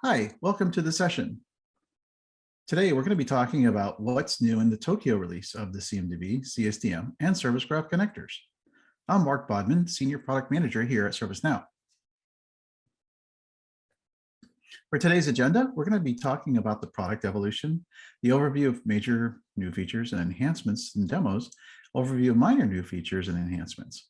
Hi, welcome to the session. Today, we're going to be talking about what's new in the Tokyo release of the CMDB, CSDM, and Service Graph connectors. I'm Mark Bodman, Senior Product Manager here at ServiceNow. For today's agenda, we're going to be talking about the product evolution, the overview of major new features and enhancements and demos, overview of minor new features and enhancements.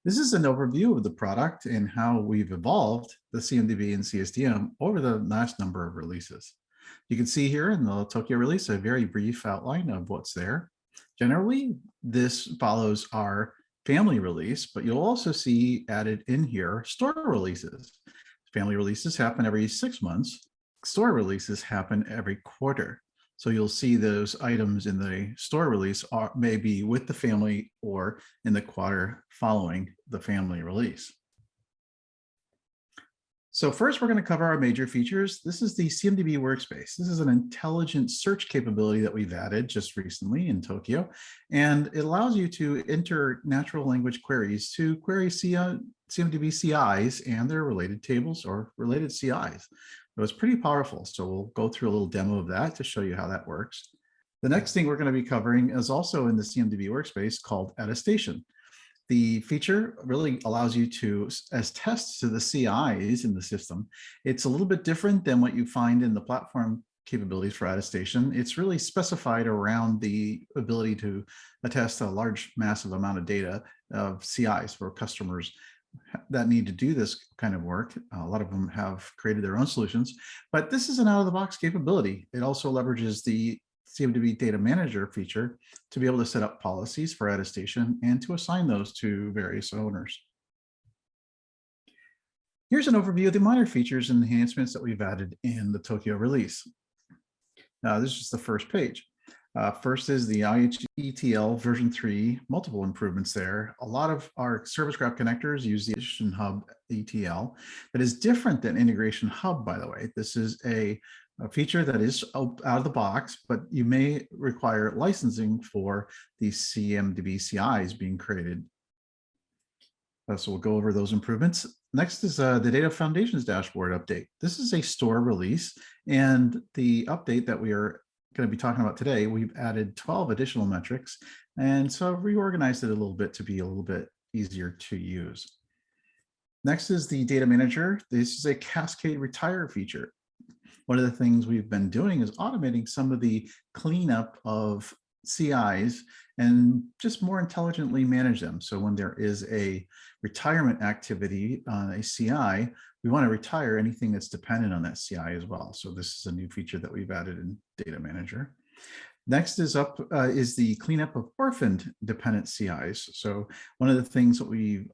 This is an overview of the product and how we've evolved the CMDB and CSDM over the last number of releases. You can see here in the Tokyo release a very brief outline of what's there. Generally, this follows our family release, but you'll also see added in here store releases. Family releases happen every 6 months. Store releases happen every quarter. So you'll see those items in the store release are maybe with the family or in the quarter following the family release. So first, we're going to cover our major features. This is the CMDB workspace. This is an intelligent search capability that we've added just recently in Tokyo, and it allows you to enter natural language queries to query CMDB CIs and their related tables or related CIs. It was pretty powerful, so we'll go through a little demo of that to show you how that works. The next thing we're going to be covering is also in the CMDB workspace called Attestation. The feature really allows you to, as tests to the CIs in the system, it's a little bit different than what you find in the platform capabilities for attestation. It's really specified around the ability to attest a large, massive amount of data of CIs for customers that need to do this kind of work. A lot of them have created their own solutions, but this is an out-of-the-box capability. It also leverages the CMDB Data Manager feature to be able to set up policies for attestation and to assign those to various owners. Here's an overview of the minor features and enhancements that we've added in the Tokyo release. Now, this is just the first page. First is the IH-ETL version 3, multiple improvements there. A lot of our Service Graph connectors use the Integration Hub ETL that is different than Integration Hub, by the way. This is a feature that is out of the box, but you may require licensing for the CMDB CIs being created. So we'll go over those improvements. Next is the Data Foundations dashboard update. This is a store release, and the update that we are going to be talking about today, we've added 12 additional metrics, and so I've reorganized it a little bit to be a little bit easier to use. Next is the Data Manager. This is a cascade retire feature. One of the things we've been doing is automating some of the cleanup of CIs and just more intelligently manage them. So when there is a retirement activity on a CI, we want to retire anything that's dependent on that CI as well. So this is a new feature that we've added in Data Manager. Next is the cleanup of orphaned dependent CIs. So one of the things that we've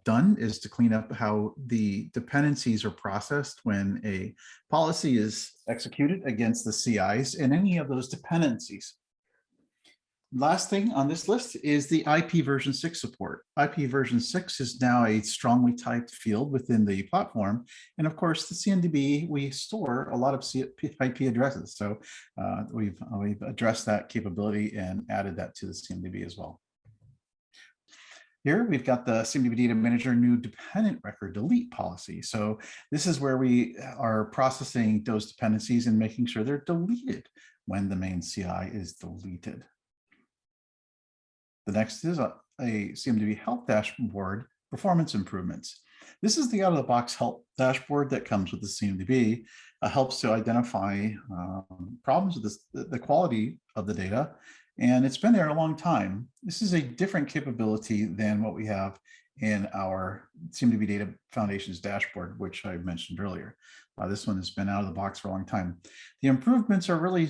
done is to clean up how the dependencies are processed when a policy is executed against the CIs and any of those dependencies. Last thing on this list is the IP version 6 support. IP version 6 is now a strongly typed field within the platform. And of course, the CMDB, we store a lot of IP addresses. So we've addressed that capability and added that to the CMDB as well. Here we've got the CMDB Data Manager new dependent record delete policy. So this is where we are processing those dependencies and making sure they're deleted when the main CI is deleted. The next is a CMDB Health dashboard, performance improvements. This is the out-of-the-box health dashboard that comes with the CMDB. Helps to identify problems with the quality of the data, and it's been there a long time. This is a different capability than what we have in our CMDB Data Foundations dashboard, which I mentioned earlier. This one has been out of the box for a long time. The improvements are really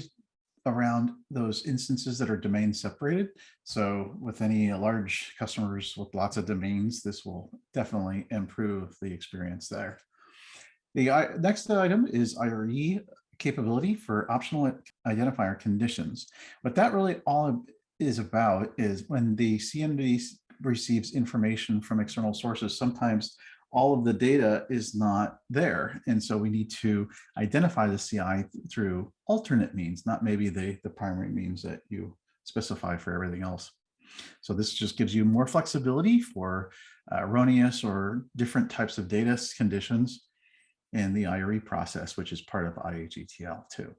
around those instances that are domain separated. So with any large customers with lots of domains, this will definitely improve the experience there. The next item is IRE capability for optional identifier conditions. What that really all is about is when the CMDB receives information from external sources, sometimes all of the data is not there. And so we need to identify the CI through alternate means, not maybe the primary means that you specify for everything else. So this just gives you more flexibility for erroneous or different types of data conditions. in the IRE process, which is part of IH-ETL too.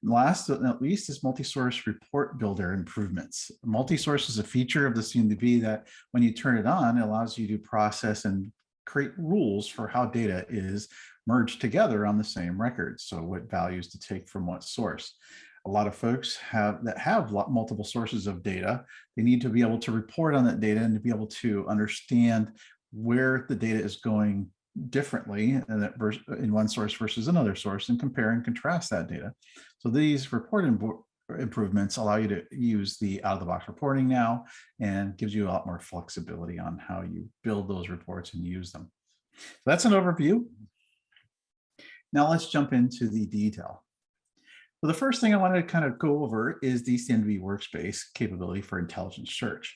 Last but not least is multi-source report builder improvements. Multi-source is a feature of the CMDB that when you turn it on, it allows you to process and create rules for how data is merged together on the same record. So what values to take from what source. A lot of folks have multiple sources of data. They need to be able to report on that data and to be able to understand where the data is going differently in one source versus another source, and compare and contrast that data. So these report improvements allow you to use the out-of-the-box reporting now, and gives you a lot more flexibility on how you build those reports and use them. So that's an overview. Now let's jump into the detail. So the first thing I want to kind of go over is the CMDB workspace capability for intelligent search.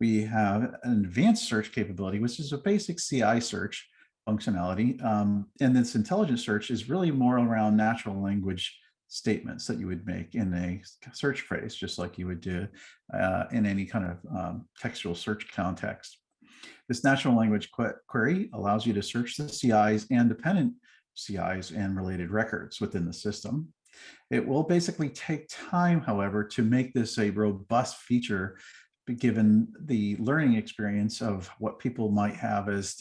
We have an advanced search capability, which is a basic CI search functionality. And this intelligent search is really more around natural language statements that you would make in a search phrase, just like you would do in any kind of textual search context. This natural language query allows you to search the CIs and dependent CIs and related records within the system. It will basically take time, however, to make this a robust feature, given the learning experience of what people might have as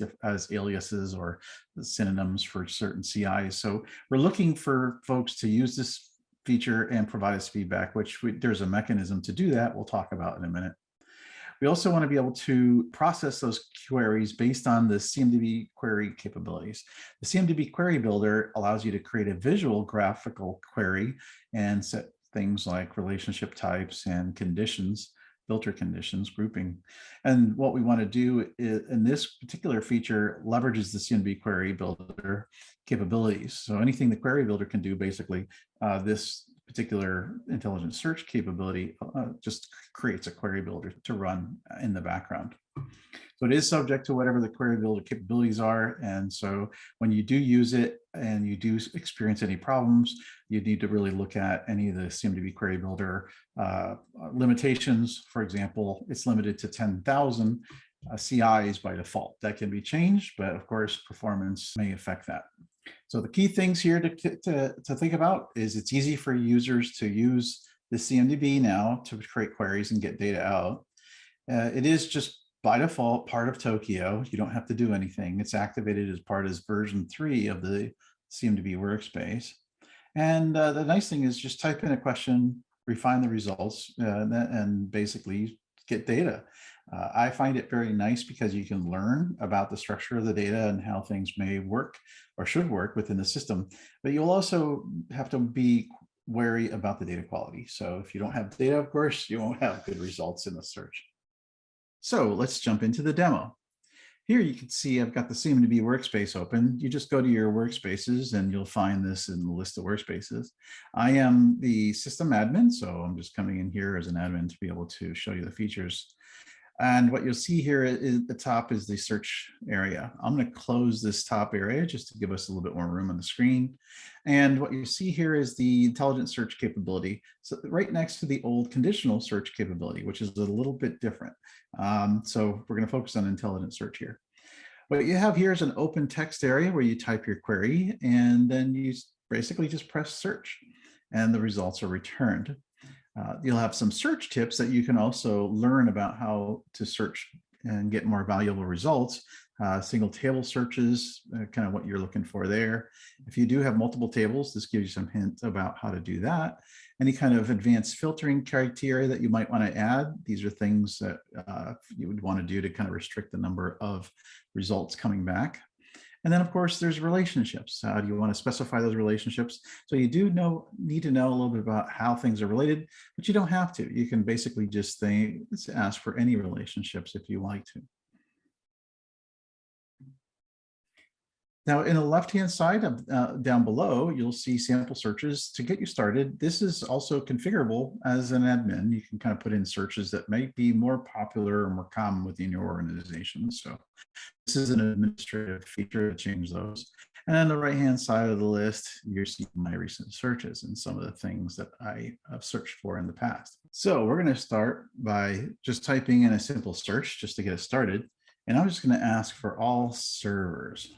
aliases or synonyms for certain CIs. So we're looking for folks to use this feature and provide us feedback, which there's a mechanism to do that we'll talk about in a minute. We also want to be able to process those queries based on the CMDB query capabilities. The CMDB query builder allows you to create a visual graphical query and set things like relationship types and conditions, filter conditions, grouping. And what we want to do in this particular feature leverages the CMDB query builder capabilities. So anything the query builder can do, basically, this particular intelligent search capability just creates a query builder to run in the background. So it is subject to whatever the query builder capabilities are. And so when you do use it and you do experience any problems, you need to really look at any of the CMDB query builder limitations. For example, it's limited to 10,000 CIs by default. That can be changed, but of course, performance may affect that. So the key things here to think about is it's easy for users to use the CMDB now to create queries and get data out. It is just by default part of Tokio. You don't have to do anything. It's activated as part of version 3 of the CMDB workspace. And the nice thing is just type in a question, refine the results, and basically get data. I find it very nice because you can learn about the structure of the data and how things may work or should work within the system, but you'll also have to be wary about the data quality. So if you don't have data, of course, you won't have good results in the search. So let's jump into the demo. Here you can see I've got the CMDB workspace open. You just go to your workspaces and you'll find this in the list of workspaces. I am the system admin, so I'm just coming in here as an admin to be able to show you the features. And what you'll see here at the top is the search area. I'm going to close this top area just to give us a little bit more room on the screen. And what you see here is the intelligent search capability. So right next to the old conditional search capability, which is a little bit different. So we're going to focus on intelligent search here. What you have here is an open text area where you type your query, and then you basically just press search, and the results are returned. You'll have some search tips that you can also learn about how to search and get more valuable results. Single table searches, kind of what you're looking for there. If you do have multiple tables, this gives you some hints about how to do that. Any kind of advanced filtering criteria that you might want to add. These are things that you would want to do to kind of restrict the number of results coming back. And then, of course, there's relationships. How do you want to specify those relationships? So you do need to know a little bit about how things are related, but you don't have to. You can basically just ask for any relationships if you like to. Now, in the left-hand side down below, you'll see sample searches to get you started. This is also configurable as an admin. You can kind of put in searches that might be more popular or more common within your organization. So this is an administrative feature to change those. And on the right-hand side of the list, you see my recent searches and some of the things that I have searched for in the past. So we're going to start by just typing in a simple search just to get us started. And I'm just going to ask for all servers.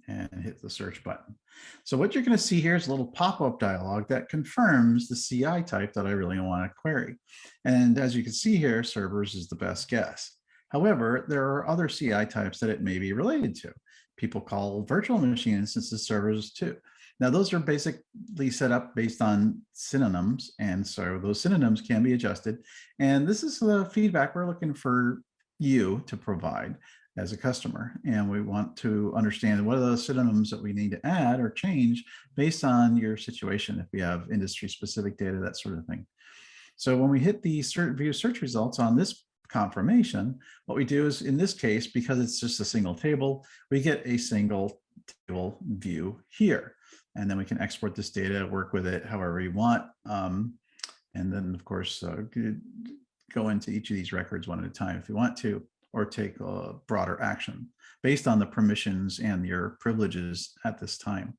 and hit the search button. So what you're going to see here is a little pop-up dialog that confirms the CI type that I really want to query. And as you can see here, servers is the best guess. However, there are other CI types that it may be related to. People call virtual machine instances servers too. Now, those are basically set up based on synonyms, and so those synonyms can be adjusted. And this is the feedback we're looking for you to provide as a customer. And we want to understand what are those synonyms that we need to add or change based on your situation, if we have industry-specific data, that sort of thing. So when we hit the view search results on this confirmation, what we do is, in this case, because it's just a single table, we get a single table view here. And then we can export this data, work with it however you want. And then, of course, go into each of these records one at a time if you want to, or take a broader action based on the permissions and your privileges at this time.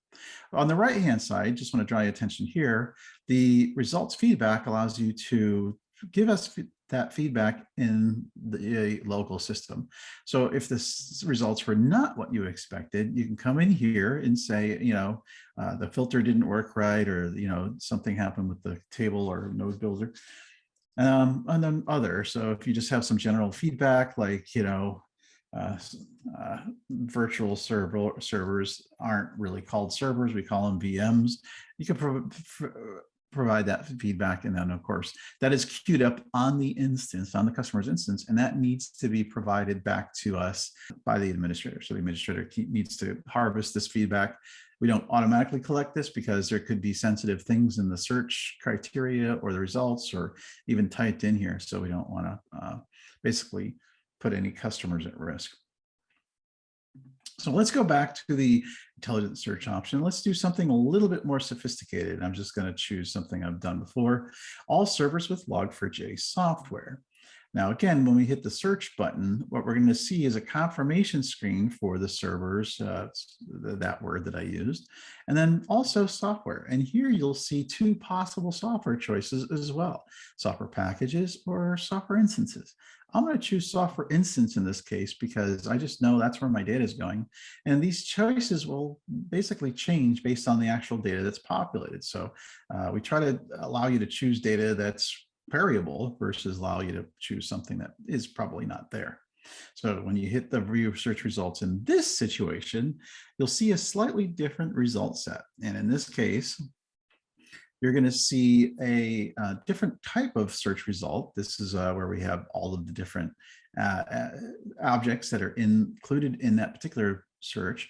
On the right-hand side, just want to draw your attention here, the results feedback allows you to give us that feedback in the local system. So if the results were not what you expected, you can come in here and say, the filter didn't work right, or, something happened with the table or node builder. And then other. So if you just have some general feedback, like, virtual servers aren't really called servers, we call them VMs. You can provide that feedback, and then of course that is queued up on the instance, on the customer's instance, and that needs to be provided back to us by the administrator. So the administrator needs to harvest this feedback. We don't automatically collect this because there could be sensitive things in the search criteria or the results, or even typed in here. So we don't want to basically put any customers at risk. So let's go back to the intelligent search option. Let's do something a little bit more sophisticated. I'm just going to choose something I've done before. All servers with Log4j software. Now, again, when we hit the search button, what we're going to see is a confirmation screen for the servers, that word that I used, and then also software. And here you'll see two possible software choices as well: software packages or software instances. I'm going to choose software instance in this case because I just know that's where my data is going. And these choices will basically change based on the actual data that's populated. So we try to allow you to choose data that's variable versus allow you to choose something that is probably not there. So when you hit the view search results in this situation, you'll see a slightly different result set. And in this case, you're going to see a different type of search result. This is where we have all of the different objects that are included in that particular search.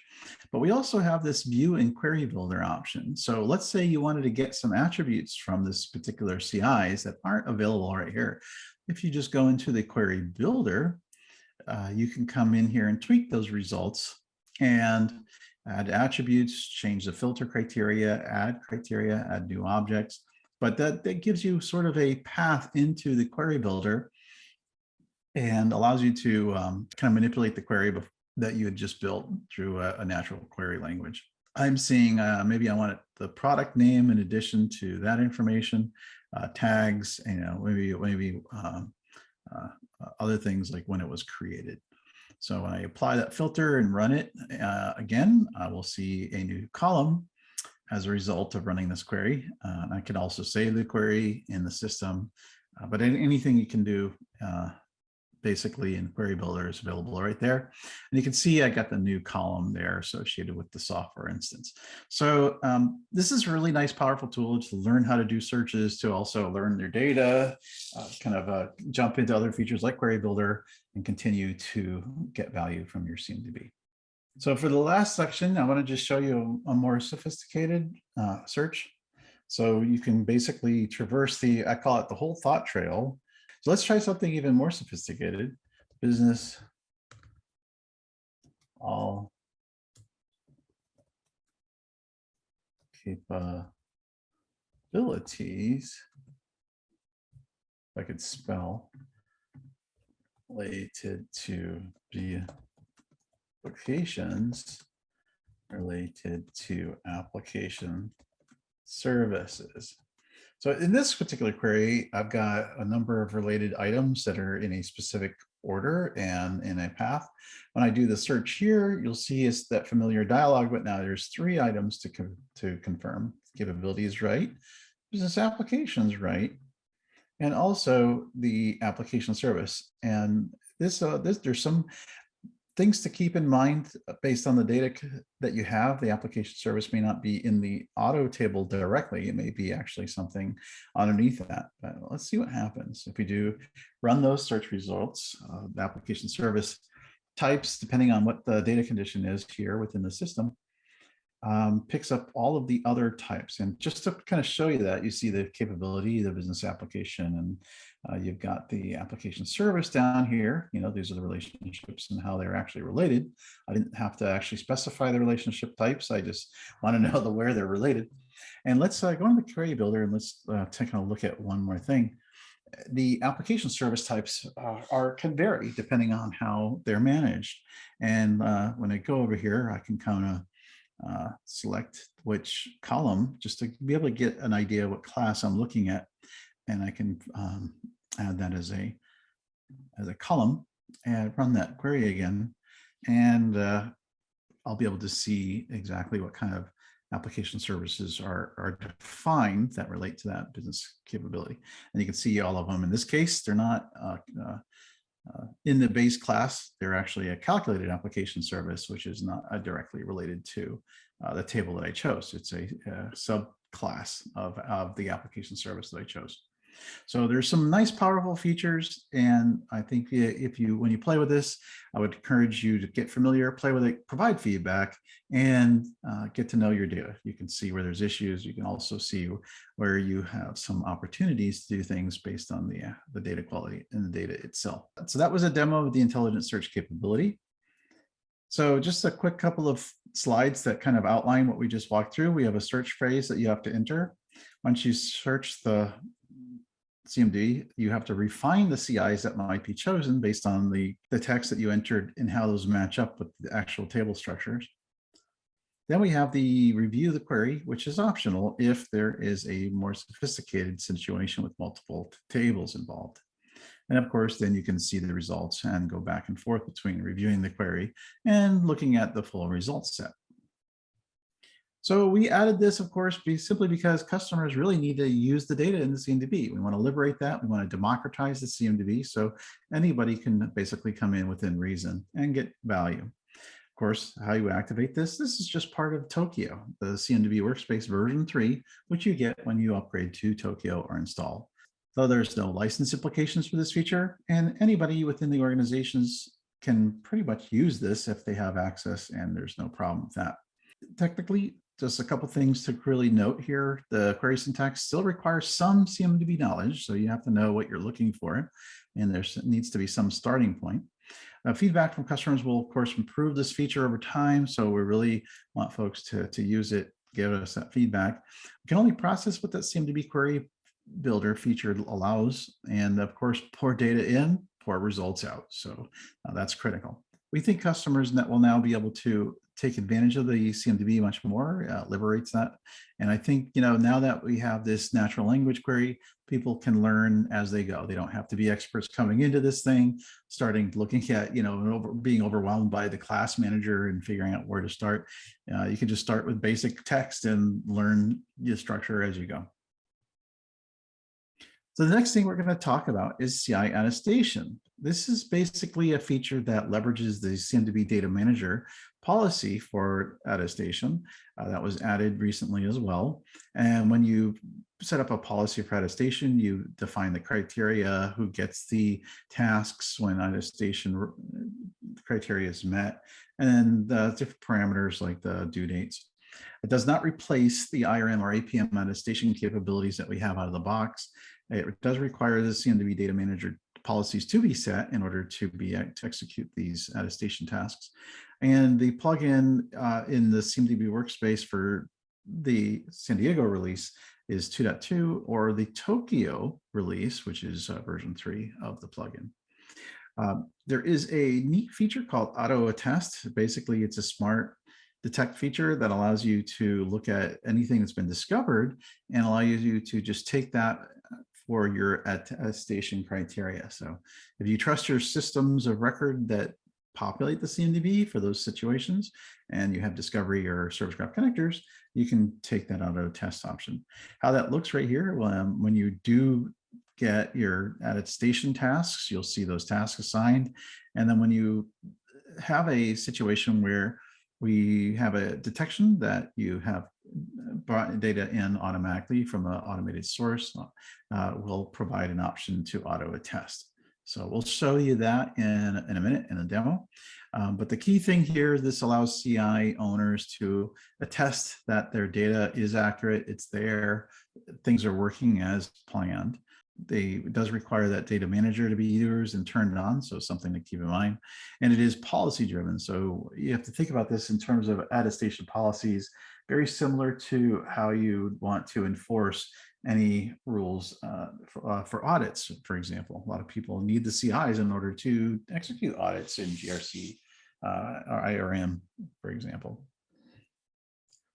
But we also have this view and query builder option. So let's say you wanted to get some attributes from this particular CIs that aren't available right here. If you just go into the query builder, you can come in here and tweak those results and add attributes, change the filter criteria, add new objects. But that gives you sort of a path into the query builder and allows you to kind of manipulate the query that you had just built through a natural query language. I'm seeing maybe I want the product name in addition to that information, tags, maybe other things like when it was created. So when I apply that filter and run it again, I will see a new column as a result of running this query. I can also save the query in the system, but anything you can do basically in Query Builder is available right there. And you can see I got the new column there associated with the software instance. So this is a really nice, powerful tool to learn how to do searches, to also learn their data, jump into other features like Query Builder, and continue to get value from your CMDB. So for the last section, I want to just show you a more sophisticated search. So you can basically traverse I call it the whole thought trail. So let's try something even more sophisticated. Business all capabilities, if I could spell, related to the applications related to application services. So in this particular query, I've got a number of related items that are in a specific order and in a path. When I do the search here, you'll see it's that familiar dialog, but now there's 3 items to confirm. Capability is right, business applications right, and also the application service. And this there's some things to keep in mind based on the data that you have. The application service may not be in the auto table directly. It may be actually something underneath that. But let's see what happens if we do run those search results. The application service types, depending on what the data condition is here within the system, picks up all of the other types. And just to kind of show you that, you see the capability, the business application, and you've got the application service down here. You know, these are the relationships and how they're actually related. I didn't have to actually specify the relationship types. I just want to know where they're related. And let's go into the query builder and let's take a look at one more thing. The application service types can vary depending on how they're managed. And when I go over here, I can kind of select which column just to be able to get an idea of what class I'm looking at, and I can add that as a column and run that query again, and I'll be able to see exactly what kind of application services are defined that relate to that business capability. And you can see all of them. In this case, they're not in the base class. They're actually a calculated application service, which is not directly related to the table that I chose. It's a subclass of the application service that I chose. So there's some nice, powerful features. And I think when you play with this, I would encourage you to get familiar, play with it, provide feedback, and get to know your data. You can see where there's issues. You can also see where you have some opportunities to do things based on the data quality and the data itself. So that was a demo of the intelligent search capability. So just a quick couple of slides that kind of outline what we just walked through. We have a search phrase that you have to enter. Once you search the CMD, you have to refine the CIs that might be chosen based on the text that you entered and how those match up with the actual table structures. Then we have the review the query, which is optional if there is a more sophisticated situation with multiple tables involved. And of course, then you can see the results and go back and forth between reviewing the query and looking at the full results set. So we added this, of course, simply because customers really need to use the data in the CMDB. We want to liberate that. We want to democratize the CMDB so anybody can basically come in within reason and get value. Of course, how you activate this is just part of Tokyo, the CMDB Workspace version 3, which you get when you upgrade to Tokyo or install. Though there's no license implications for this feature, and anybody within the organizations can pretty much use this if they have access, and there's no problem with that. Technically, just a couple things to really note here. The query syntax still requires some CMDB knowledge, so you have to know what you're looking for, and there needs to be some starting point. Feedback from customers will, of course, improve this feature over time, so we really want folks to use it, give us that feedback. We can only process what that CMDB query builder feature allows, and of course, pour data in, pour results out, so that's critical. We think customers will now be able to take advantage of the CMDB much more, liberates that. And I think, now that we have this natural language query, people can learn as they go. They don't have to be experts coming into this thing, starting looking at, being overwhelmed by the class manager and figuring out where to start. You can just start with basic text and learn the structure as you go. So the next thing we're going to talk about is CI Attestation. This is basically a feature that leverages the CMDB Data Manager policy for attestation that was added recently as well. And when you set up a policy for attestation, you define the criteria, who gets the tasks when attestation criteria is met, and the different parameters like the due dates. It does not replace the IRM or APM attestation capabilities that we have out of the box. It does require the CMDB Data Manager policies to be set in order to execute these attestation tasks. And the plugin in the CMDB workspace for the San Diego release is 2.2, or the Tokyo release, which is version 3 of the plugin. There is a neat feature called Auto Attest. Basically, it's a smart detect feature that allows you to look at anything that's been discovered and allow you to just take that for your attestation criteria. So if you trust your systems of record that populate the CMDB for those situations, and you have discovery or service graph connectors, you can take that auto test option. How that looks right here, when you do get your attestation tasks, you'll see those tasks assigned. And then when you have a situation where we have a detection that you have brought data in automatically from an automated source, we'll provide an option to auto attest. So we'll show you that in a minute in a demo. But the key thing here, this allows CI owners to attest that their data is accurate, it's there, things are working as planned. It does require that data manager to be used and turned on, so something to keep in mind. And it is policy driven, so you have to think about this in terms of attestation policies, very similar to how you want to enforce any rules for audits, for example. A lot of people need the CIs in order to execute audits in GRC or IRM, for example.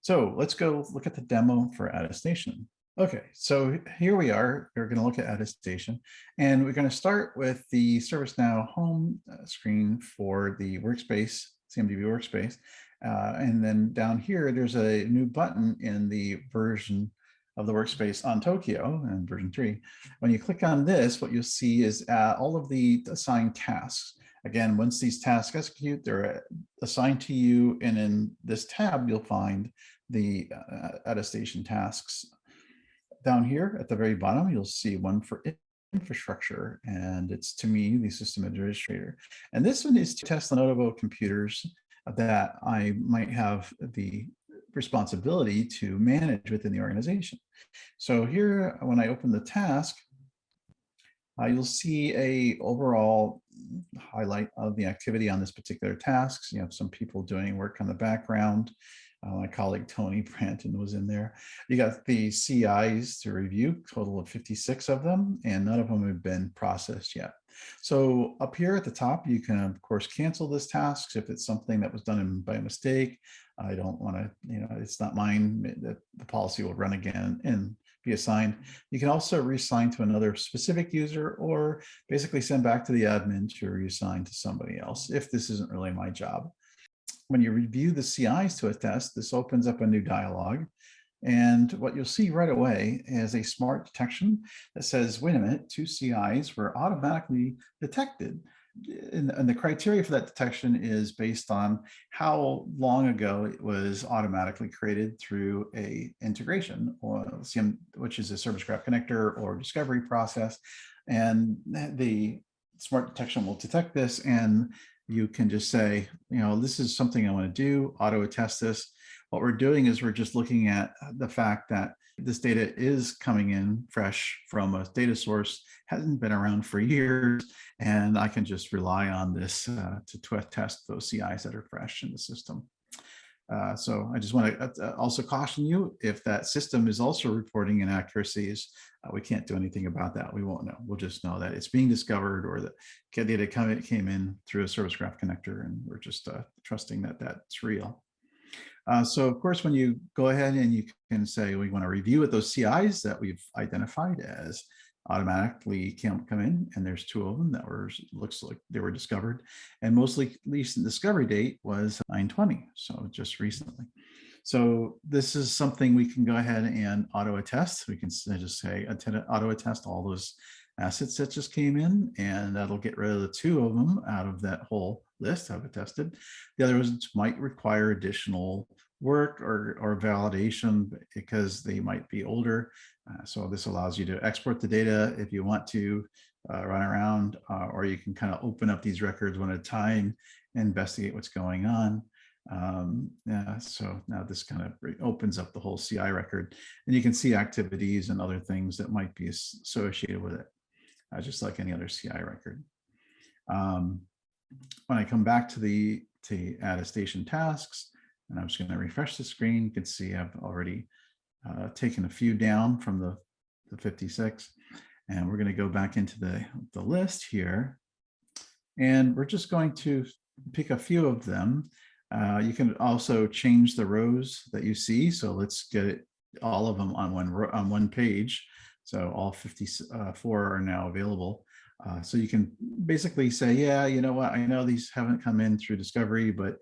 So let's go look at the demo for attestation. Okay, so here we are. We're going to look at attestation, and we're going to start with the ServiceNow home screen for the workspace, CMDB workspace. And then down here, there's a new button in the version of the workspace on Tokyo and version 3. When you click on this, what you'll see is all of the assigned tasks. Again, once these tasks execute, they're assigned to you, and in this tab, you'll find the attestation tasks. Down here at the very bottom, you'll see one for infrastructure, and it's to me, the system administrator. And this one is to test the notable computers that I might have the responsibility to manage within the organization. So here, when I open the task, you'll see a overall highlight of the activity on this particular task. You have some people doing work on the background. My colleague Tony Branton was in there. You got the CIs to review, total of 56 of them, and none of them have been processed yet. So up here at the top, you can of course cancel this task if it's something that was done by mistake. I don't want to, it's not mine, that the policy will run again and be assigned. You can also reassign to another specific user, or basically send back to the admin to reassign to somebody else if this isn't really my job. When you review the CIs to attest, this opens up a new dialog. And what you'll see right away is a smart detection that says, wait a minute, 2 CIs were automatically detected. And the criteria for that detection is based on how long ago it was automatically created through a integration, or which is a service graph connector or discovery process. And the smart detection will detect this, and you can just say, this is something I want to do, auto attest this. What we're doing is we're just looking at the fact that this data is coming in fresh from a data source, hasn't been around for years, and I can just rely on this to test those CIs that are fresh in the system. So I just want to also caution you, if that system is also reporting inaccuracies, we can't do anything about that. We won't know. We'll just know that it's being discovered, or that data came in through a service graph connector, and we're just trusting that that's real. So of course, when you go ahead and you can say, we want to review with those CIs that we've identified as automatically come in, and there's 2 of them that looks like they were discovered, and most recent discovery date was 9/20, so just recently. So this is something we can go ahead and auto attest. We can just say auto attest all those assets that just came in, and that'll get rid of the 2 of them out of that whole list I've attested. The other ones might require additional work or validation because they might be older. So this allows you to export the data if you want to run around, or you can kind of open up these records one at a time and investigate what's going on. So now this kind of opens up the whole CI record, and you can see activities and other things that might be associated with it, just like any other CI record. When I come back to the attestation tasks, and I'm just going to refresh the screen, you can see I've already taken a few down from the 56, and we're going to go back into the list here, and we're just going to pick a few of them. You can also change the rows that you see, so let's get all of them on one page. So all 54 are now available. So you can basically say, yeah, you know what, I know these haven't come in through discovery, but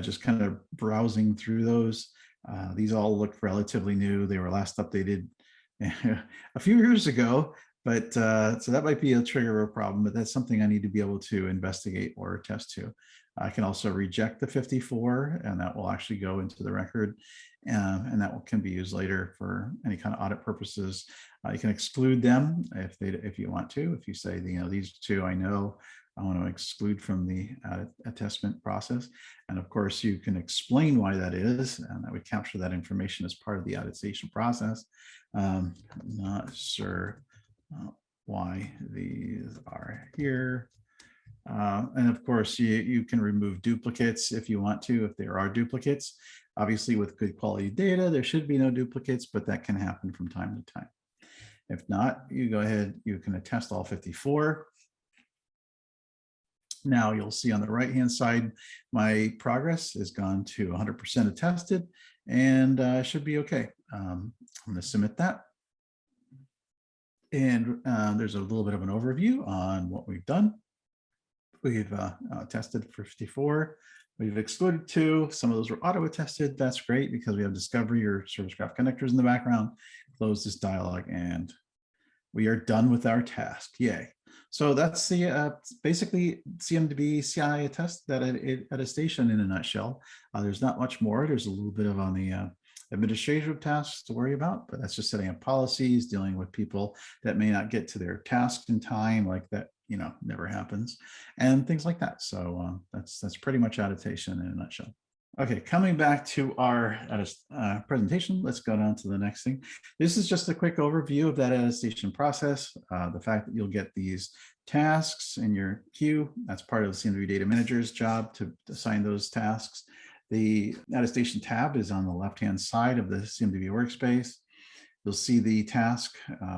just kind of browsing through those. These all look relatively new. They were last updated a few years ago, but so that might be a trigger of a problem, but that's something I need to be able to investigate or attest to. I can also reject the 54, and that will actually go into the record, and that can be used later for any kind of audit purposes. You can exclude them if you want to. If you say, these two I know I want to exclude from the attestment process. And of course, you can explain why that is, and that would capture that information as part of the attestation process. I'm not sure why these are here. And of course, you can remove duplicates if you want to, if there are duplicates. Obviously, with good quality data, there should be no duplicates, but that can happen from time to time. If not, you go ahead, you can attest all 54. Now you'll see on the right-hand side, my progress has gone to 100% attested, and should be okay. I'm going to submit that. And there's a little bit of an overview on what we've done. We've tested for 54. We've excluded 2. Some of those were auto-attested. That's great because we have discovery or service graph connectors in the background. Close this dialog and we are done with our task. Yay. So that's the basically CMDB CI attestation in a nutshell. There's not much more. There's a little bit of on the administrative tasks to worry about, but that's just setting up policies, dealing with people that may not get to their task in time, like that, never happens, and things like that. So that's pretty much attestation in a nutshell. Okay, coming back to our presentation, let's go down to the next thing. This is just a quick overview of that attestation process. The fact that you'll get these tasks in your queue, that's part of the CMDB Data Manager's job to assign those tasks. The attestation tab is on the left-hand side of the CMDB workspace. You'll see the task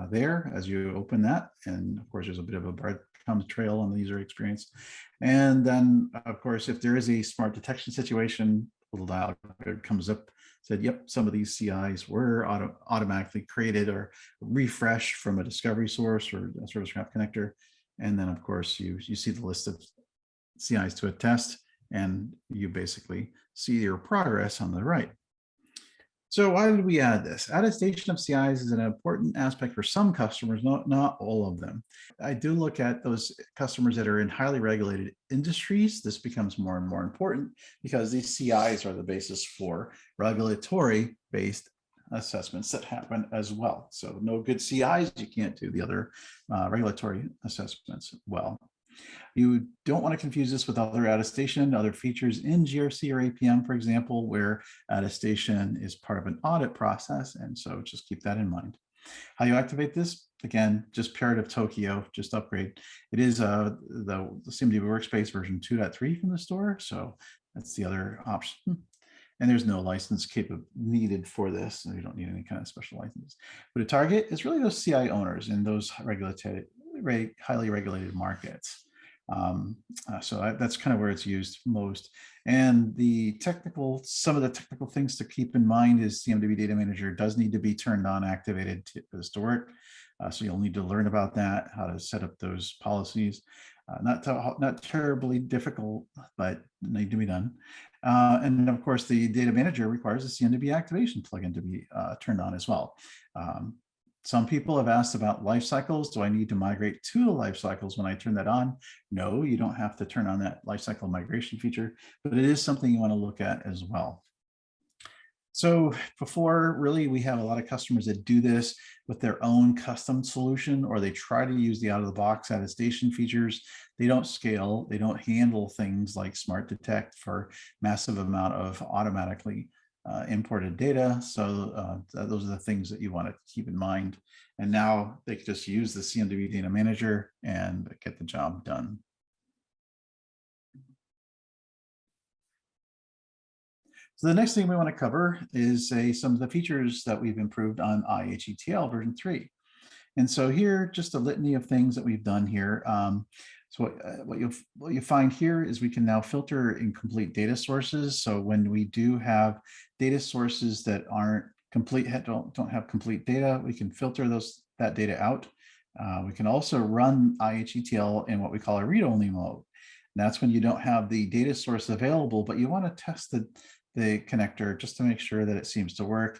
there as you open that. And of course, there's a bit of a breadcrumbs trail on the user experience. And then, of course, if there is a smart detection situation, a little dialog comes up, said, yep, some of these CIs were automatically created or refreshed from a discovery source or a service graph connector. And then, of course, you see the list of CIs to attest, and you basically see your progress on the right. So why did we add this? Attestation of CIs is an important aspect for some customers, not all of them. I do look at those customers that are in highly regulated industries. This becomes more and more important because these CIs are the basis for regulatory-based assessments that happen as well. So no good CIs, you can't do the other regulatory assessments well. You don't want to confuse this with other attestation, other features in GRC or APM, for example, where attestation is part of an audit process. And so just keep that in mind. How you activate this? Again, just paired of Tokyo, just upgrade. It is the CMDB Workspace version 2.3 from the store. So that's the other option. And there's no license needed for this. So you don't need any kind of special license. But a target is really those CI owners in those highly regulated markets. So that's kind of where it's used most. And some of the technical things to keep in mind is CMDB Data Manager does need to be turned on, activated for this to work. So you'll need to learn about that, how to set up those policies. Not terribly difficult, but need to be done. And of course, the Data Manager requires a CMDB activation plugin to be turned on as well. Some people have asked about life cycles. Do I need to migrate to the life cycles when I turn that on? No, you don't have to turn on that lifecycle migration feature, but it is something you want to look at as well. So before, really, we have a lot of customers that do this with their own custom solution, or they try to use the out-of-the-box attestation features. They don't scale. They don't handle things like Smart Detect for massive amount of automatically imported data. So those are the things that you want to keep in mind. And now they can just use the CMDB Data Manager and get the job done. So the next thing we want to cover is some of the features that we've improved on IH-ETL version 3. And so here, just a litany of things that we've done here. So what you find here is we can now filter incomplete data sources. So when we do have data sources that aren't complete, don't have complete data, we can filter those that data out. We can also run IH-ETL in what we call a read-only mode. And that's when you don't have the data source available, but you want to test the connector just to make sure that it seems to work.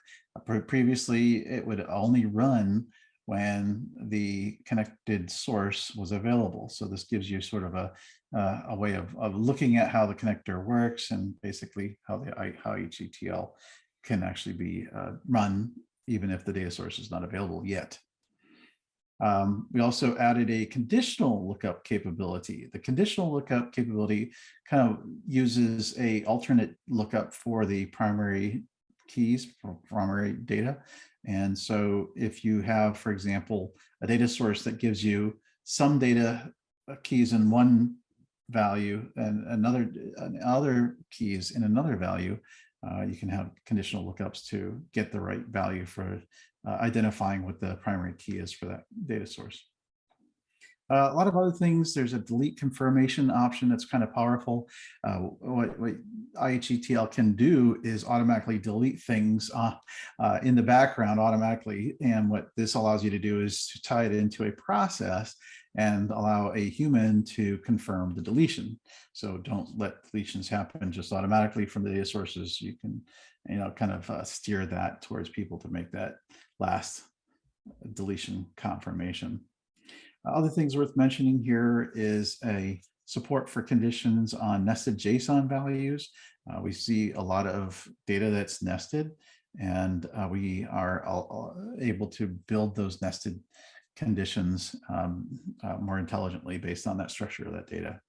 Previously, it would only run when the connected source was available. So this gives you sort of a way of looking at how the connector works and basically how the IH-ETL can actually be run even if the data source is not available yet. We also added a conditional lookup capability. The conditional lookup capability kind of uses a alternate lookup for the primary keys for primary data. And so if you have, for example, a data source that gives you some data keys in one value and other keys in another value, you can have conditional lookups to get the right value for identifying what the primary key is for that data source. A lot of other things, there's a delete confirmation option that's kind of powerful. What IH-ETL can do is automatically delete things in the background automatically. And what this allows you to do is to tie it into a process and allow a human to confirm the deletion. So don't let deletions happen just automatically from the data sources. You can, kind of steer that towards people to make that last deletion confirmation. Other things worth mentioning here is a support for conditions on nested JSON values. We see a lot of data that's nested, and we are able to build those nested conditions more intelligently based on that structure of that data.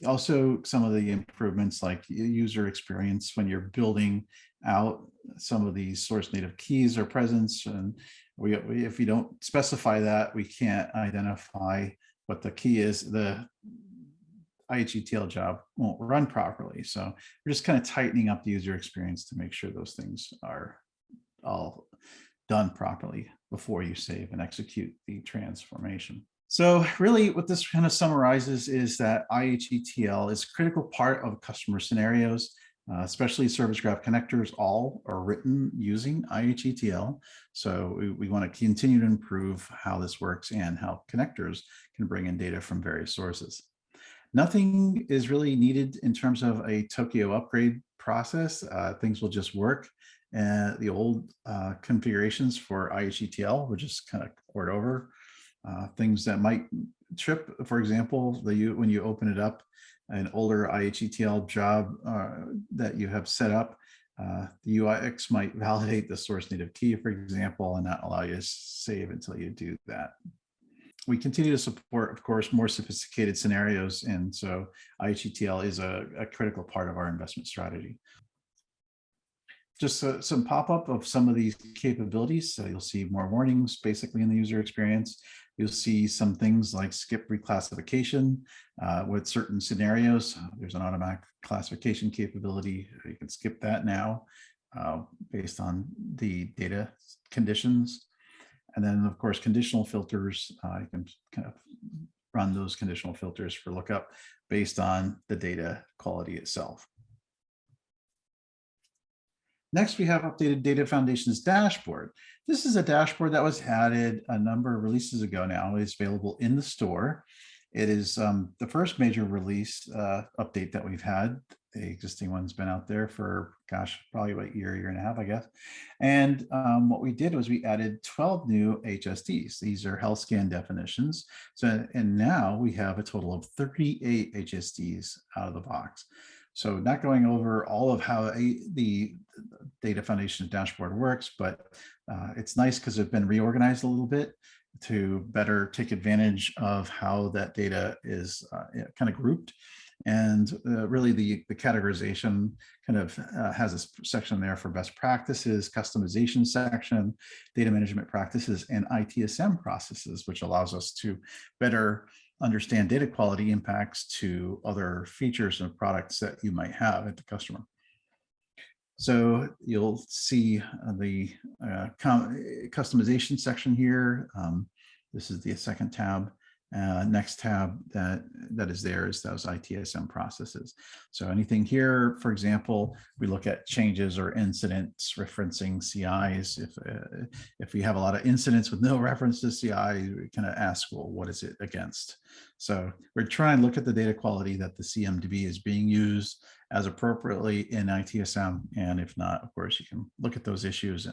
Also, some of the improvements like user experience when you're building out some of these source native keys or presence, and if we don't specify that, we can't identify what the key is. The IH-ETL job won't run properly. So we're just kind of tightening up the user experience to make sure those things are all done properly before you save and execute the transformation. So really what this kind of summarizes is that IH-ETL is a critical part of customer scenarios, especially Service Graph connectors all are written using IH-ETL. So we want to continue to improve how this works and how connectors can bring in data from various sources. Nothing is really needed in terms of a Tokio upgrade process. Things will just work. The old configurations for IH-ETL will just kind of port over. Things that might trip, for example, when you open it up, an older IH-ETL job that you have set up, the UIX might validate the source native key, for example, and not allow you to save until you do that. We continue to support, of course, more sophisticated scenarios, and so IH-ETL is a critical part of our investment strategy. Just some pop-up of some of these capabilities. So you'll see more warnings basically in the user experience. You'll see some things like skip reclassification with certain scenarios. There's an automatic classification capability. You can skip that now based on the data conditions. And then, of course, conditional filters. You can kind of run those conditional filters for lookup based on the data quality itself. Next, we have updated Data Foundation's dashboard. This is a dashboard that was added a number of releases ago now. It's available in the store. It is the first major release update that we've had. The existing one's been out there for, gosh, probably about a year and a half, I guess. And what we did was we added 12 new HSDs. These are health scan definitions. So, and now we have a total of 38 HSDs out of the box. So not going over all of how the Data Foundation dashboard works, but it's nice because it's been reorganized a little bit to better take advantage of how that data is kind of grouped. And really the categorization kind of has a section there for best practices, customization section, data management practices, and ITSM processes, which allows us to better understand data quality impacts to other features and products that you might have at the customer. So you'll see the customization section here. This is the second tab. Next tab that is there is those ITSM processes. So anything here, for example, we look at changes or incidents referencing CIs. If we have a lot of incidents with no reference to CI, we kind of ask, well, what is it against? So we're trying to look at the data quality that the CMDB is being used as appropriately in ITSM. And if not, of course, you can look at those issues.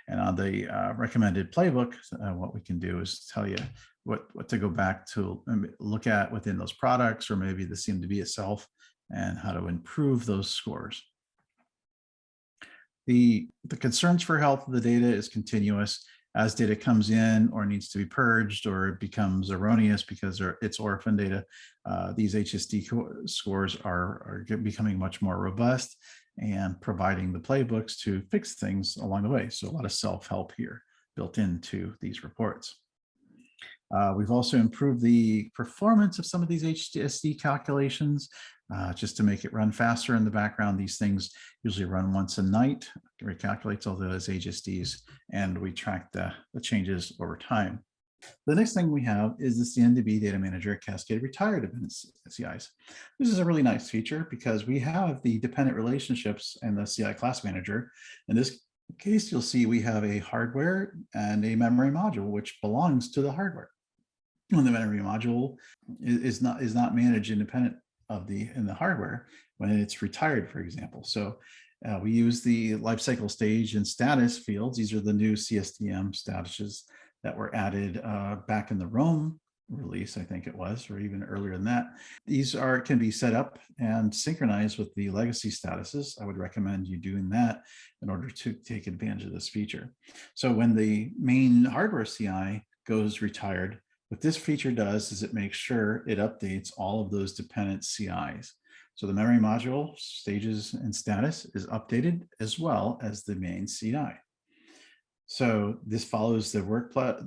And on the recommended playbook, what we can do is tell you what to go back to look at within those products, or maybe the CMDB itself, and how to improve those scores. The concerns for health of the data is continuous. As data comes in or needs to be purged or it becomes erroneous because it's orphan data, these HSD scores are becoming much more robust and providing the playbooks to fix things along the way. So a lot of self-help here built into these reports. We've also improved the performance of some of these HSD calculations just to make it run faster in the background. These things usually run once a night, it recalculates all those HSDs, and we track the changes over time. The next thing we have is the CMDB Data Manager Cascade Retire Dependent CIs. This is a really nice feature because we have the dependent relationships and the CI class manager. In this case, you'll see we have a hardware and a memory module, which belongs to the hardware. When the memory module is not managed independent of in the hardware when it's retired, for example. So we use the lifecycle stage and status fields. These are the new CSDM statuses that were added back in the Rome release, I think it was, or even earlier than that. These can be set up and synchronized with the legacy statuses. I would recommend you doing that in order to take advantage of this feature. So when the main hardware CI goes retired, what this feature does is it makes sure it updates all of those dependent CIs. So the memory module stages and status is updated as well as the main CI. So this follows the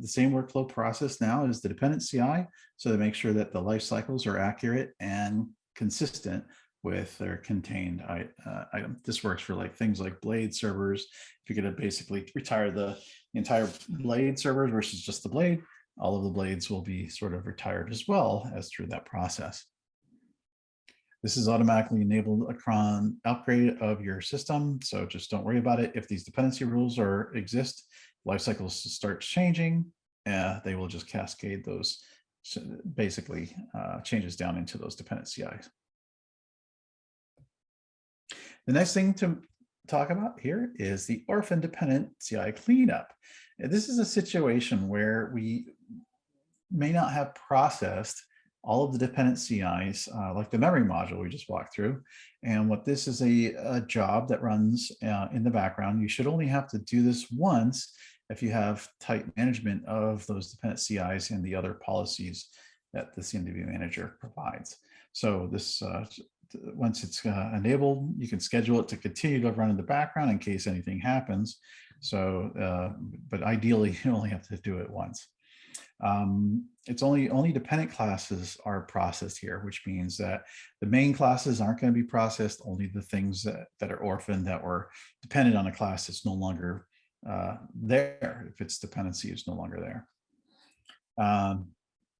same workflow process now as the dependent CI. So to make sure that the life cycles are accurate and consistent with their contained item. This works for things like blade servers. If you're going to basically retire the entire blade servers versus just the blade, all of the blades will be sort of retired as well as through that process. This is automatically enabled upon upgrade of your system. So just don't worry about it. If these dependency rules exist, lifecycles start changing, they will just cascade those basically changes down into those dependent CIs. The next thing to talk about here is the orphan dependent CI cleanup. And this is a situation where we may not have processed all of the dependent CIs, like the memory module we just walked through. And what this is a job that runs in the background. You should only have to do this once if you have tight management of those dependent CIs and the other policies that the CMDB manager provides. So this, once it's enabled, you can schedule it to continue to run in the background in case anything happens. So, but ideally, you only have to do it once. It's only dependent classes are processed here, which means that the main classes aren't going to be processed. Only the things that are orphaned that were dependent on a class that's no longer there, if its dependency is no longer there.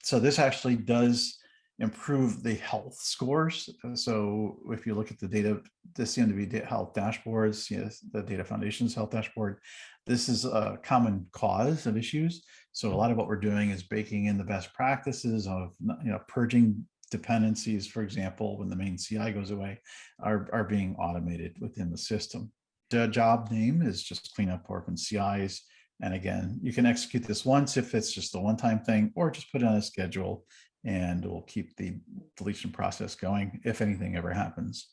So this actually does improve the health scores. So if you look at the CMDB Health dashboards, the Data Foundation's health dashboard, this is a common cause of issues. So a lot of what we're doing is baking in the best practices of purging dependencies, for example, when the main CI goes away, are being automated within the system. The job name is just clean up orphan CIs. And again, you can execute this once if it's just a one-time thing, or just put it on a schedule and we'll keep the deletion process going if anything ever happens.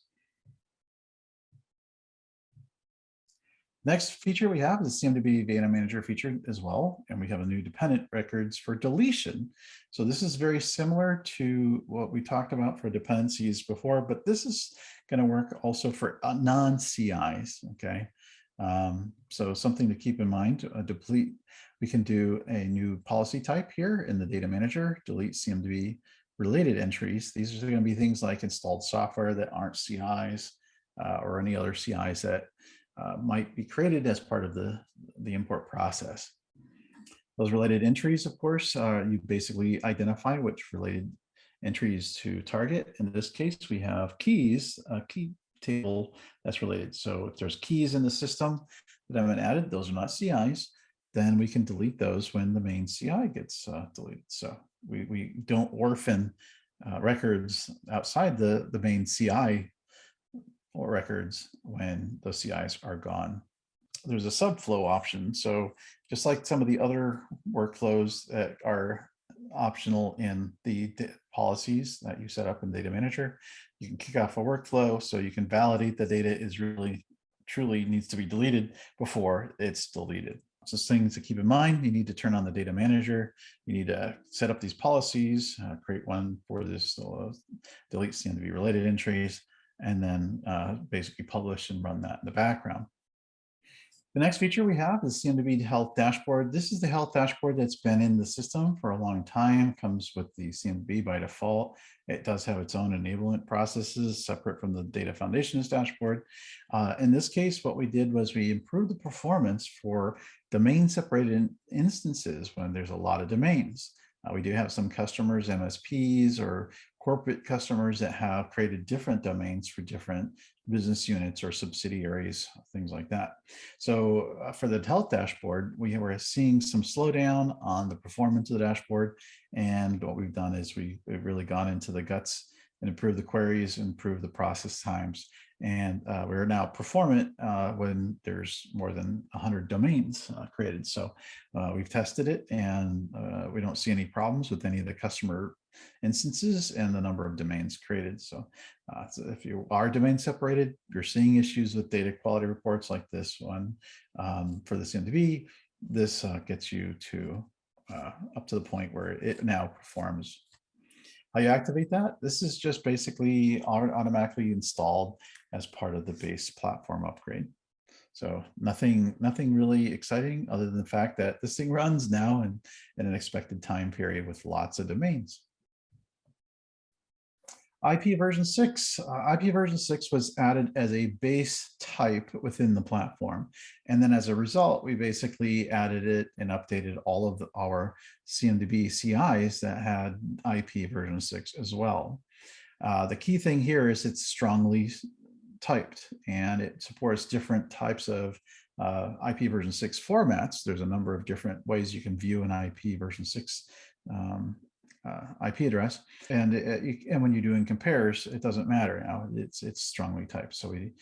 Next feature we have is the CMDB Data Manager feature as well, and we have a new dependent records for deletion. So this is very similar to what we talked about for dependencies before, but this is going to work also for non-CIs, okay? So something to keep in mind, we can do a new policy type here in the data manager, delete CMDB related entries. These are going to be things like installed software that aren't CIs or any other CIs that might be created as part of the import process. Those related entries, of course, you basically identify which related entries to target. In this case, we have keys, a key table that's related. So if there's keys in the system that haven't added, those are not CIs, then we can delete those when the main CI gets deleted. So we don't orphan records outside the main CI or records when those CIs are gone. There's a subflow option. So just like some of the other workflows that are optional in the policies that you set up in Data Manager, you can kick off a workflow so you can validate the data is really truly needs to be deleted before it's deleted. So things to keep in mind: you need to turn on the Data Manager, you need to set up these policies, create one for this delete CMDB related entries, and then basically publish and run that in the background. The next feature we have is CMDB Health dashboard. This is the health dashboard that's been in the system for a long time, comes with the CMDB by default. It does have its own enablement processes separate from the data foundations dashboard. In this case, what we did was we improved the performance for domain separated instances when there's a lot of domains. We do have some customers, MSPs or corporate customers, that have created different domains for different business units or subsidiaries, things like that. So for the health dashboard, we were seeing some slowdown on the performance of the dashboard. And what we've done is we've really gone into the guts and improved the queries, improved the process times. And we're now performant when there's more than 100 domains created. So we've tested it, and we don't see any problems with any of the customer instances and the number of domains created. So if you are domain separated, you're seeing issues with data quality reports like this one for the CMDB, this gets you to up to the point where it now performs. How you activate that? This is just basically automatically installed as part of the base platform upgrade. So nothing really exciting other than the fact that this thing runs now in an expected time period with lots of domains. IP version 6. IP version 6 was added as a base type within the platform. And then as a result, we basically added it and updated all of our CMDB CIs that had IP version 6 as well. The key thing here is it's strongly typed, and it supports different types of IP version 6 formats. There's a number of different ways you can view an IP version 6 IP address, and when you're doing compares, it doesn't matter now. It's strongly typed, so we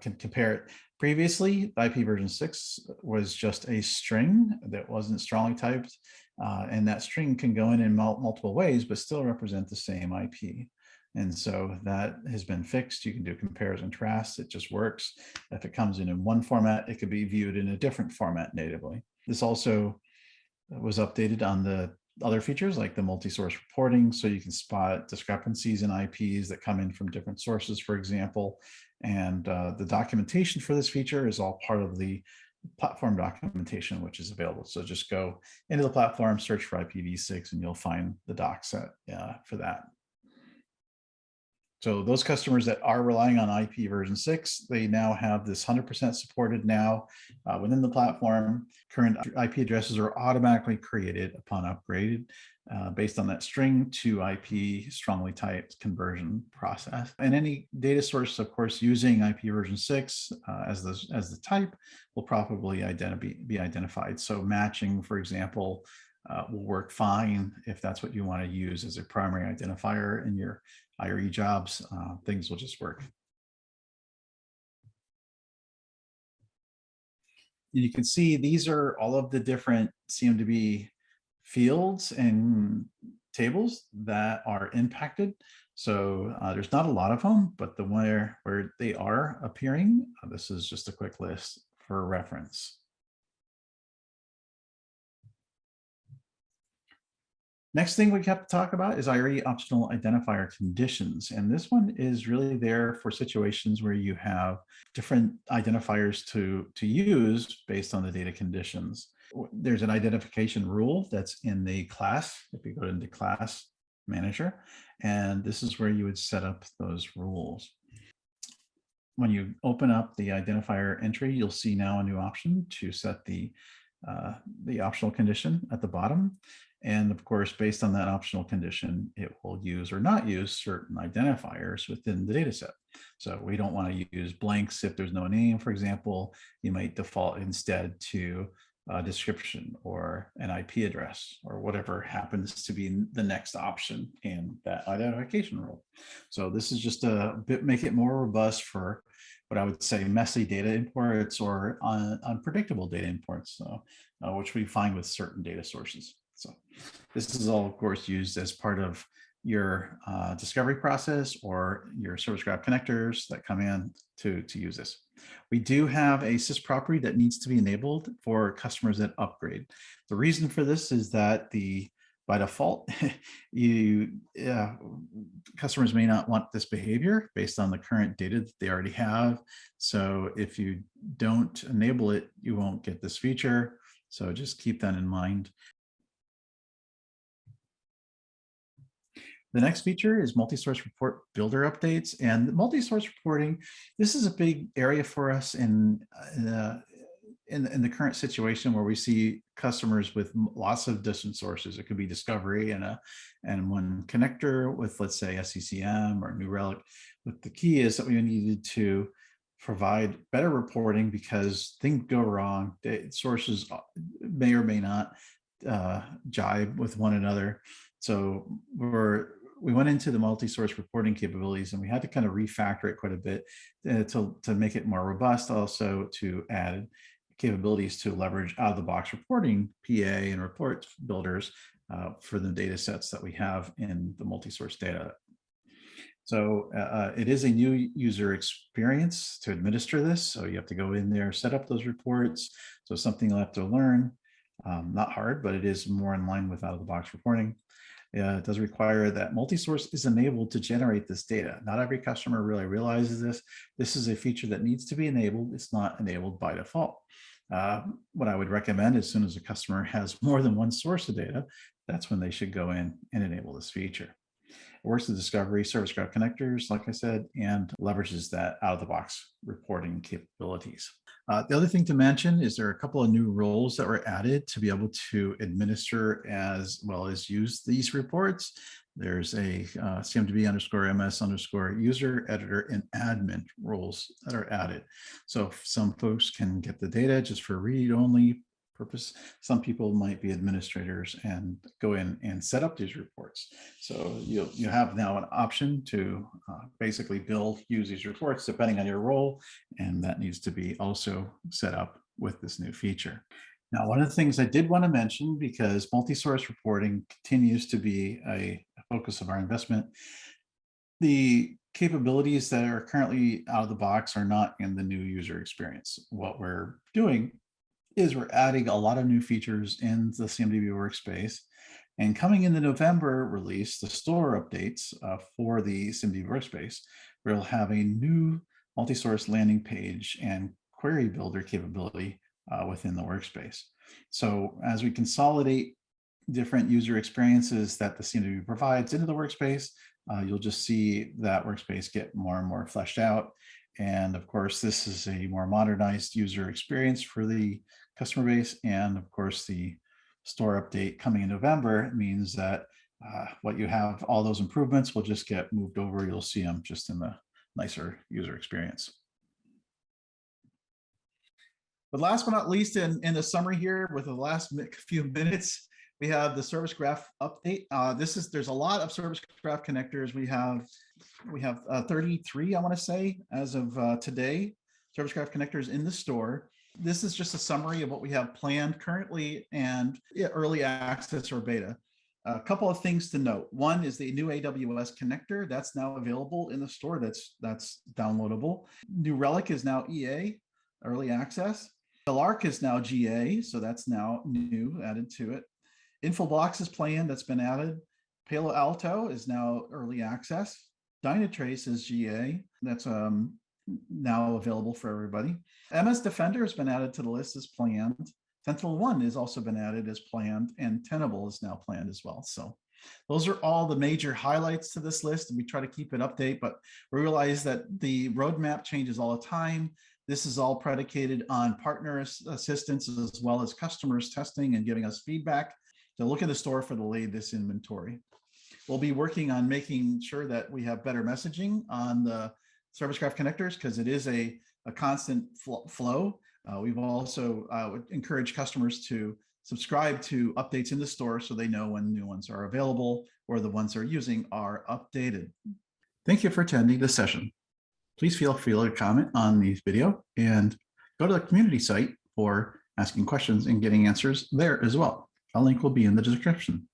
can compare it. Previously, IP version 6 was just a string that wasn't strongly typed, and that string can go in multiple ways, but still represent the same IP. And so that has been fixed. You can do compares and contrasts. It just works. If it comes in one format, it could be viewed in a different format natively. This also was updated on the other features like the multi-source reporting, so you can spot discrepancies in IPs that come in from different sources, for example. And the documentation for this feature is all part of the platform documentation, which is available. So just go into the platform, search for IPv6, and you'll find the doc set for that. So those customers that are relying on IP version 6, they now have this 100% supported now within the platform. Current IP addresses are automatically created upon upgraded based on that string to IP strongly typed conversion process. And any data source, of course, using IP version 6 as the type will probably be identified. So matching, for example, will work fine if that's what you want to use as a primary identifier in your IRE jobs. Things will just work. And you can see these are all of the different CMDB fields and tables that are impacted. So there's not a lot of them, but the where they are appearing, this is just a quick list for reference. Next thing we have to talk about is IRE optional identifier conditions. And this one is really there for situations where you have different identifiers to use based on the data conditions. There's an identification rule that's in the class, if you go into class manager, and this is where you would set up those rules. When you open up the identifier entry, you'll see now a new option to set the the optional condition at the bottom. And of course, based on that optional condition, it will use or not use certain identifiers within the data set. So we don't want to use blanks if there's no name, for example. You might default instead to a description or an IP address or whatever happens to be the next option in that identification rule. So this is just a bit, make it more robust for what I would say messy data imports or unpredictable data imports, which we find with certain data sources. So this is all, of course, used as part of your discovery process or your Service Graph connectors that come in to use this. We do have a sys property that needs to be enabled for customers that upgrade. The reason for this is that by default, customers may not want this behavior based on the current data that they already have. So if you don't enable it, you won't get this feature. So just keep that in mind. The next feature is multi-source report builder updates, and multi-source reporting. This is a big area for us in the current situation where we see customers with lots of different sources. It could be discovery and one connector with, let's say, SCCM or New Relic. But the key is that we needed to provide better reporting because things go wrong. Sources may or may not jibe with one another. So we went into the multi-source reporting capabilities and we had to kind of refactor it quite a bit to make it more robust, also to add capabilities to leverage out-of-the-box reporting, PA and report builders for the data sets that we have in the multi-source data. So it is a new user experience to administer this. So you have to go in there, set up those reports. So something you'll have to learn, not hard, but it is more in line with out-of-the-box reporting. It does require that multi-source is enabled to generate this data. Not every customer really realizes this. This is a feature that needs to be enabled. It's not enabled by default. What I would recommend as soon as a customer has more than one source of data, that's when they should go in and enable this feature. It works with discovery, Service Graph connectors, like I said, and leverages that out-of-the-box reporting capabilities. The other thing to mention is there are a couple of new roles that were added to be able to administer as well as use these reports. There's a CMDB_MS_user editor and admin roles that are added. So some folks can get the data just for read-only purpose. Some people might be administrators and go in and set up these reports. So you have now an option to basically use these reports depending on your role, and that needs to be also set up with this new feature. Now, one of the things I did want to mention, because multi-source reporting continues to be a focus of our investment, the capabilities that are currently out of the box are not in the new user experience. What we're doing is we're adding a lot of new features in the CMDB workspace. And coming in the November release, the store updates for the CMDB workspace, we'll have a new multi-source landing page and query builder capability within the workspace. So as we consolidate different user experiences that the CMDB provides into the workspace, you'll just see that workspace get more and more fleshed out. And of course, this is a more modernized user experience for the customer base. And of course, the store update coming in November means that what you have, all those improvements will just get moved over. You'll see them just in the nicer user experience. But last but not least, in the summary here, with the last few minutes, we have the Service Graph update. There's a lot of Service Graph connectors. We have 33, I want to say, as of today, Service Graph connectors in the store. This is just a summary of what we have planned currently and early access or beta. A couple of things to note. One is the new AWS connector that's now available in the store. That's downloadable. New Relic is now EA, early access. Arc is now GA, so that's now new, added to it. Infoblox is planned, that's been added. Palo Alto is now early access. Dynatrace is GA, that's now available for everybody. MS Defender has been added to the list as planned. SentinelOne has also been added as planned, and Tenable is now planned as well. So Those are all the major highlights to this list, and we try to keep it update, but we realize that the roadmap changes all the time. This is all predicated on partner assistance as well as customers testing and giving us feedback to look at the store for the latest inventory. We'll be working on making sure that we have better messaging on the Service Graph connectors because it is a constant flow. We've also encouraged customers to subscribe to updates in the store so they know when new ones are available or the ones they're using are updated. Thank you for attending this session. Please feel free to comment on the video and go to the community site for asking questions and getting answers there as well. A link will be in the description.